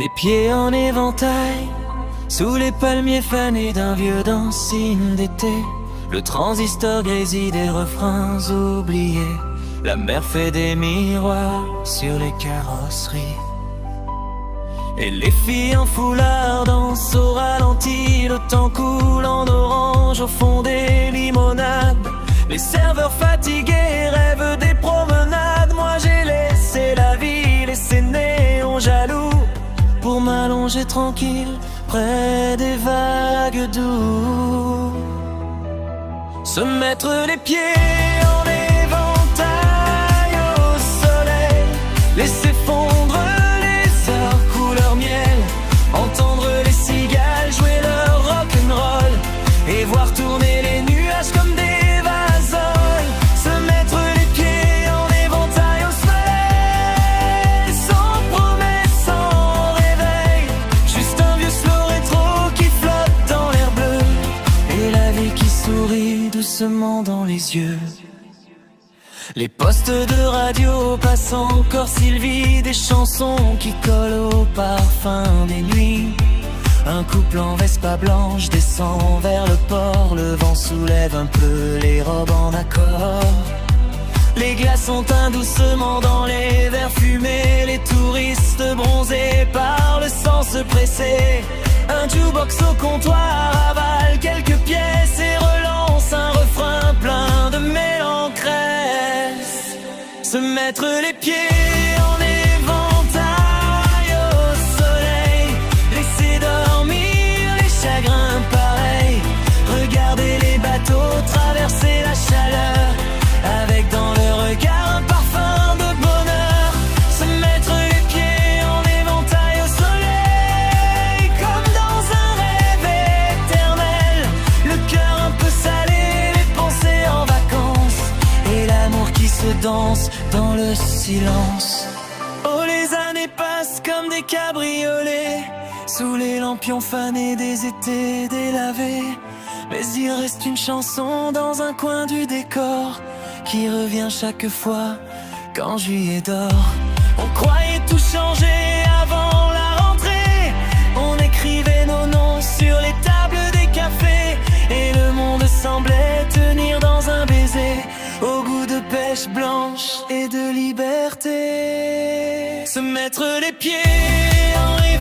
Les pieds en éventail, sous les palmiers fanés d'un vieux dancing d'été. Le transistor grésille des refrains oubliés. La mer fait des miroirs sur les carrosseries. Et les filles en foulard dansent au ralenti. Le temps coule en orange au fond des limonades. Les serveurs fatigués rêvent des promenades. Moi j'ai laissé la vie, laissé néon jaloux, pour m'allonger tranquille près des vagues d'eau. Se mettre les pieds en éventail au soleil, laisser fondre les heures couleur miel, entendre les cigales jouer leur rock'n'roll et voir tourner les nuages comme des vasoles. Se mettre les pieds en éventail au soleil, sans promesse, sans réveil, juste un vieux slow rétro qui flotte dans l'air bleu et la vie qui sourit doucement dans les yeux. Les postes de radio passent encore Sylvie, des chansons qui collent au parfum des nuits. Un couple en Vespa blanche descend vers le port. Le vent soulève un peu les robes en accord. Les glaçons teintent doucement dans les verres fumés. Les touristes bronzés par le sang se presser. Un jukebox au comptoir avale quelques pièces et relance un refrain plein de mélancresse. Se mettre les pieds en éventail au soleil, laisser dormir les chagrins pareils. Regarder les bateaux traverser la chaleur, avec dans le regard un parfum de bonheur. Se mettre les pieds en éventail au soleil, comme dans un rêve éternel. Le cœur un peu salé, les pensées en vacances, et l'amour qui se danse dans le silence. Oh, les années passent comme des cabriolets, sous les lampions fanés des étés délavés. Mais il reste une chanson dans un coin du décor, qui revient chaque fois quand juillet dort. On croyait tout changer avant la rentrée. On écrivait nos noms sur les tables des cafés, et le monde semblait tenir dans un baiser, au goût de pêche blanche et de liberté. Se mettre les pieds